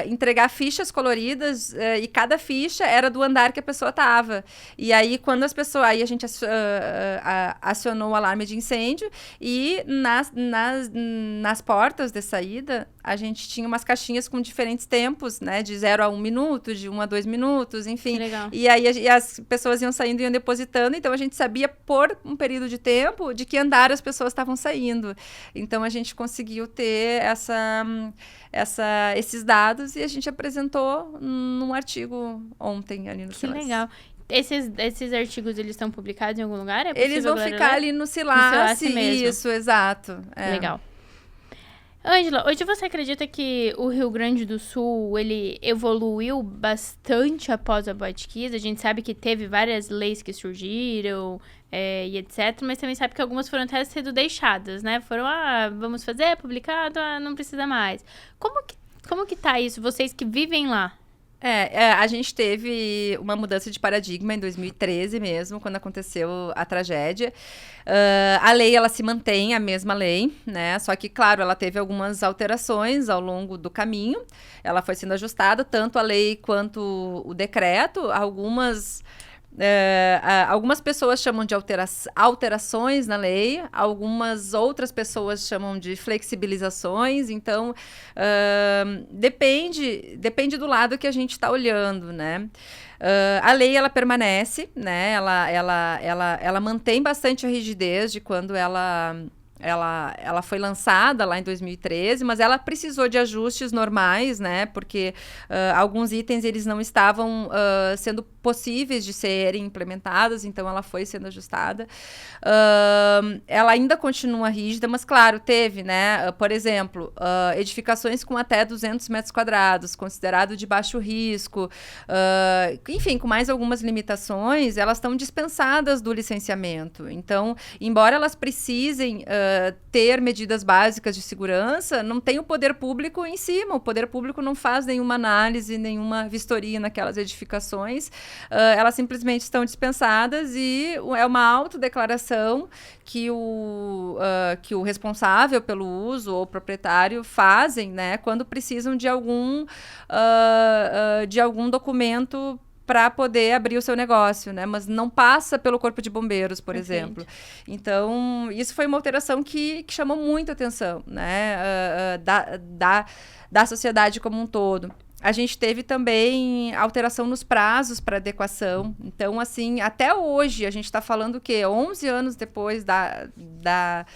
entregar fichas coloridas e cada ficha era do andar que a pessoa estava. E aí, quando aí a gente acionou o alarme de incêndio e nas portas de saída, a gente tinha umas caixinhas com diferentes tempos, né? De 0 a 1 minuto, de 1 a 2 minutos, enfim. Que legal. E aí as pessoas iam saindo e iam depositando, então a gente sabia por um período de tempo de que andar as pessoas estavam saindo. Então a gente conseguiu ter esses dados e a gente apresentou num artigo ontem ali no Silace. Que legal. Esses artigos, eles estão publicados em algum lugar? Eles vão ficar ali no Silace mesmo. Isso, exato. Legal. Ângela, hoje você acredita que o Rio Grande do Sul, ele evoluiu bastante após a Boate Kiss? A gente sabe que teve várias leis que surgiram e etc, mas também sabe que algumas foram até sendo deixadas, né? Foram, vamos fazer, publicado, não precisa mais. Como que tá isso, vocês que vivem lá? A gente teve uma mudança de paradigma em 2013 mesmo, quando aconteceu a tragédia. A lei, ela se mantém, a mesma lei, né? Só que, claro, ela teve algumas alterações ao longo do caminho. Ela foi sendo ajustada, tanto a lei quanto o decreto. Algumas pessoas chamam de alterações na lei, algumas outras pessoas chamam de flexibilizações, então depende do lado que a gente está olhando, né? A lei, ela permanece, né? Ela mantém bastante a rigidez de quando ela foi lançada lá em 2013, mas ela precisou de ajustes normais, né? Porque alguns itens eles não estavam sendo possíveis de serem implementados, então ela foi sendo ajustada. Ela ainda continua rígida, mas claro, teve, né? Por exemplo, edificações com até 200 metros quadrados, considerado de baixo risco, enfim, com mais algumas limitações, elas estão dispensadas do licenciamento. Então, embora elas precisem ter medidas básicas de segurança, não tem o poder público em cima. O poder público não faz nenhuma análise, nenhuma vistoria naquelas edificações. Elas simplesmente estão dispensadas e é uma autodeclaração que o responsável pelo uso ou o proprietário fazem, né, quando precisam de algum documento para poder abrir o seu negócio, né? Mas não passa pelo Corpo de Bombeiros, por exemplo. Então, isso foi uma alteração que chamou muita atenção, né? Da sociedade como um todo. A gente teve também alteração nos prazos para adequação. Então, assim, até hoje, a gente está falando o quê? 11 anos depois da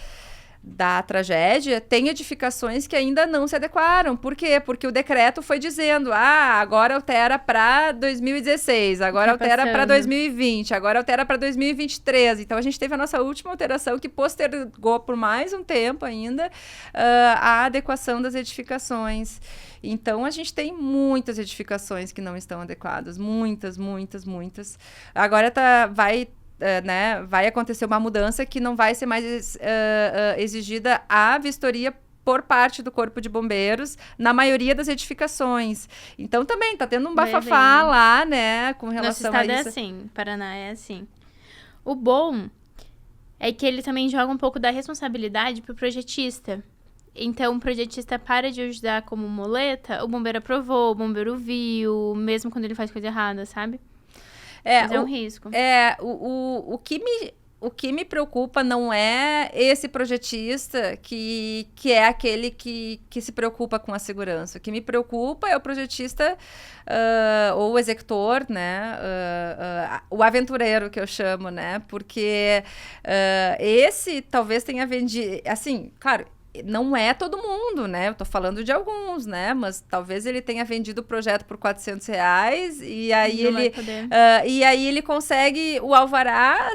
tragédia, tem edificações que ainda não se adequaram. Por quê? Porque o decreto foi dizendo, agora altera para 2016, agora altera para 2020, agora altera para 2023. Então, a gente teve a nossa última alteração que postergou por mais um tempo ainda a adequação das edificações. Então, a gente tem muitas edificações que não estão adequadas. Muitas. Agora vai acontecer uma mudança que não vai ser mais exigida a vistoria por parte do Corpo de Bombeiros na maioria das edificações. Então, também está tendo um bafafá lá, né, com relação a isso. Nosso estado é assim, Paraná é assim. O bom é que ele também joga um pouco da responsabilidade pro projetista. Então, o projetista para de ajudar como muleta, o bombeiro aprovou, o bombeiro viu, mesmo quando ele faz coisa errada, sabe? Mas é um risco. O que me preocupa não é esse projetista que é aquele que se preocupa com a segurança. O que me preocupa é o projetista ou o executor, né? O aventureiro, que eu chamo, né? Porque esse talvez tenha vendido... Assim, claro... Não é todo mundo, né? Eu tô falando de alguns, né? Mas talvez ele tenha vendido o projeto por R$400 e aí ele consegue o alvará,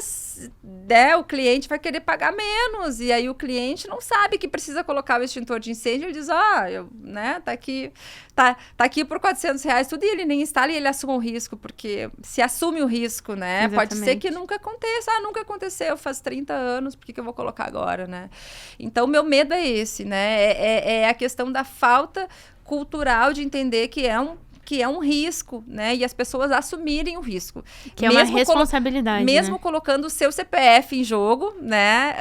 né? O cliente vai querer pagar menos e aí o cliente não sabe que precisa colocar o extintor de incêndio. Ele diz, né? Tá aqui por R$400 tudo, e ele nem instala e ele assume o risco, porque se assume o risco, né? Exatamente. Pode ser que nunca aconteça. Nunca aconteceu, faz 30 anos, por que eu vou colocar agora, né? Então, meu medo é esse, né? É a questão da falta cultural de entender que é um risco, né? E as pessoas assumirem o risco. Que é uma responsabilidade, mesmo né? Colocando o seu CPF em jogo, né?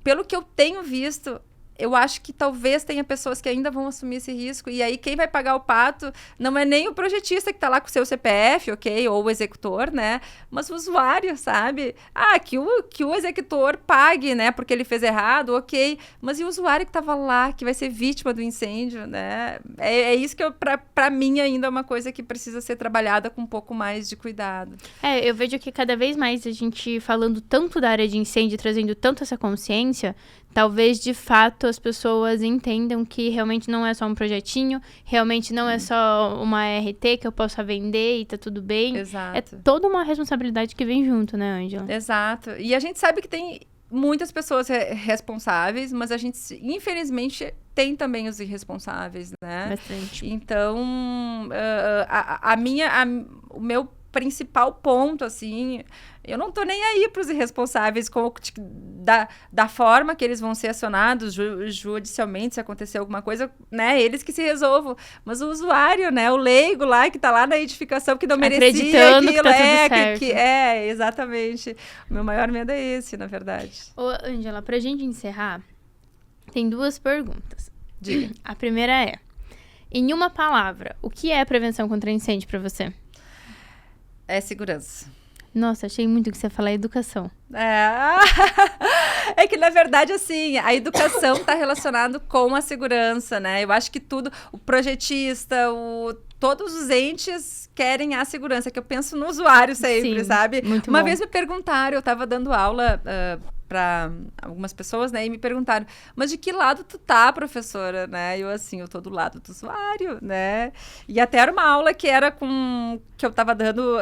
Pelo que eu tenho visto... Eu acho que talvez tenha pessoas que ainda vão assumir esse risco. E aí, quem vai pagar o pato não é nem o projetista que está lá com o seu CPF, ok? Ou o executor, né? Mas o usuário, sabe? Que o executor pague, né? Porque ele fez errado, ok. Mas e o usuário que estava lá, que vai ser vítima do incêndio, né? É isso que, para mim, ainda é uma coisa que precisa ser trabalhada com um pouco mais de cuidado. Eu vejo que cada vez mais a gente falando tanto da área de incêndio, trazendo tanto essa consciência... Talvez, de fato, as pessoas entendam que realmente não é só um projetinho, realmente não é só uma RT que eu possa vender e tá tudo bem. Exato. É toda uma responsabilidade que vem junto, né, Ângela? Exato. E a gente sabe que tem muitas pessoas responsáveis, mas a gente, infelizmente, tem também os irresponsáveis, né? Bastante. Então, o meu principal ponto, assim... Eu não tô nem aí para os irresponsáveis da forma que eles vão ser acionados judicialmente, se acontecer alguma coisa, né? Eles que se resolvam. Mas o usuário, né? O leigo lá, que tá lá na edificação, que não merecia acreditando aquilo. Que tá tudo certo. Exatamente. O meu maior medo é esse, na verdade. Ô, Ângela, pra gente encerrar, tem 2 perguntas. Diga. A primeira é, em uma palavra, o que é prevenção contra incêndio pra você? É segurança. Nossa, achei muito que você falar educação. É que, na verdade, assim, a educação está relacionada com a segurança, né? Eu acho que tudo, o projetista, todos os entes querem a segurança, que eu penso no usuário sempre, sabe? Uma vez me perguntaram, eu estava dando aula para algumas pessoas, né? E me perguntaram, mas de que lado tu tá, professora, né? Eu tô do lado do usuário, né? E até era uma aula que eu estava dando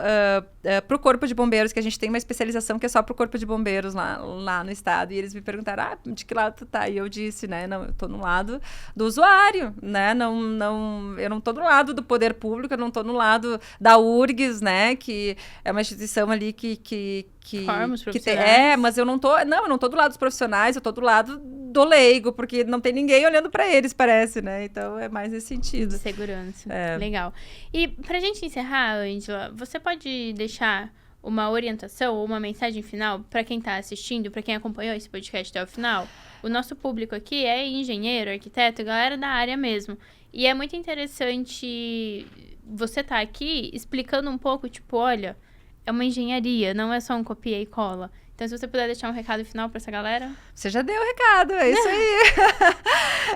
pro Corpo de Bombeiros, que a gente tem uma especialização que é só pro Corpo de Bombeiros lá no estado. E eles me perguntaram, de que lado tu tá? E eu disse, né, não, eu tô no lado do usuário, né, eu não tô no lado do poder público, eu não tô no lado da URGS, né, que é uma instituição ali que forma os profissionais. mas eu não tô do lado dos profissionais, eu tô do lado do leigo, porque não tem ninguém olhando para eles, parece, né? Então é mais nesse sentido. De segurança. Legal. E pra gente encerrar, Ângela, você pode deixar uma orientação ou uma mensagem final para quem tá assistindo, para quem acompanhou esse podcast até o final? O nosso público aqui é engenheiro, arquiteto, galera da área mesmo. E é muito interessante você tá aqui explicando um pouco, tipo, olha, é uma engenharia, não é só um copia e cola. Então, se você puder deixar um recado final para essa galera. Você já deu o recado, é isso aí.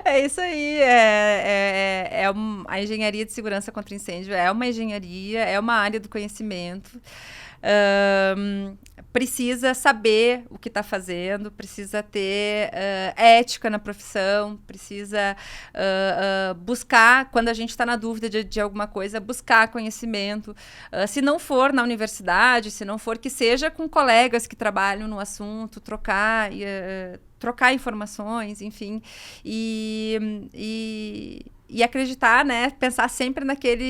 É isso aí. A engenharia de segurança contra incêndio é uma engenharia, é uma área do conhecimento. Precisa saber o que está fazendo, precisa ter ética na profissão, precisa buscar, quando a gente está na dúvida de alguma coisa, buscar conhecimento. Se não for na universidade, se não for, que seja com colegas que trabalham no assunto, trocar informações, enfim, e acreditar, né? Pensar sempre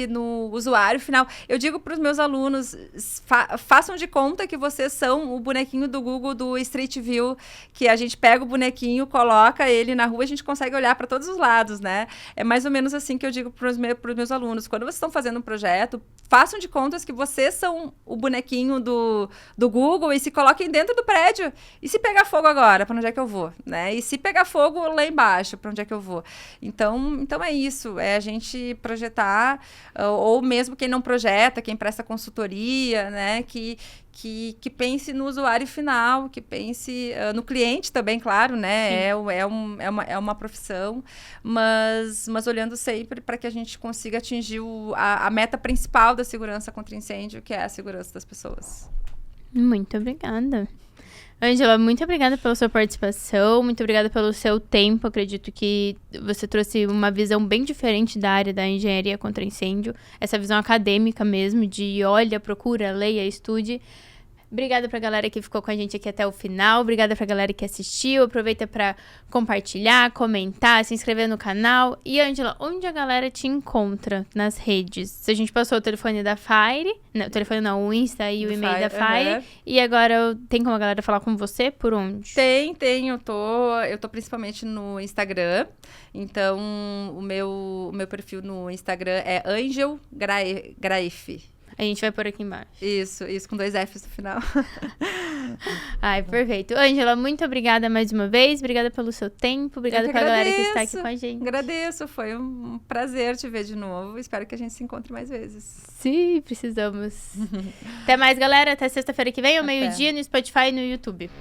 no usuário final. Eu digo para os meus alunos, façam de conta que vocês são o bonequinho do Google do Street View, que a gente pega o bonequinho, coloca ele na rua, a gente consegue olhar para todos os lados, né? É mais ou menos assim que eu digo para os meus alunos. Quando vocês estão fazendo um projeto, façam de contas que vocês são o bonequinho do Google e se coloquem dentro do prédio. E se pegar fogo agora, para onde é que eu vou? Né? E se pegar fogo lá embaixo, para onde é que eu vou? Então é isso, é a gente projetar, ou mesmo quem não projeta, quem presta consultoria, né, que pense no usuário final, que pense no cliente também, claro, né, é uma profissão, mas olhando sempre para que a gente consiga atingir a meta principal da segurança contra incêndio, que é a segurança das pessoas. Muito obrigada. Ângela, muito obrigada pela sua participação, muito obrigada pelo seu tempo. Acredito que você trouxe uma visão bem diferente da área da engenharia contra incêndio, essa visão acadêmica mesmo, de olha, procura, leia, estude. Obrigada pra galera que ficou com a gente aqui até o final. Obrigada pra galera que assistiu. Aproveita pra compartilhar, comentar, se inscrever no canal. E, Ângela, onde a galera te encontra nas redes? A gente passou o telefone da Fire, o telefone não, o Insta e o e-mail da Fire. E agora tem como a galera falar com você? Por onde? Tem. Eu tô principalmente no Instagram. Então, o meu perfil no Instagram é Angel Graef. A gente vai pôr aqui embaixo. Isso, com 2 Fs no final. Ai, perfeito. Ângela, muito obrigada mais uma vez. Obrigada pelo seu tempo. Obrigada pela galera que está aqui com a gente. Agradeço, foi um prazer te ver de novo. Espero que a gente se encontre mais vezes. Sim, precisamos. Até mais, galera. Até sexta-feira que vem, ao meio-dia, no Spotify e no YouTube.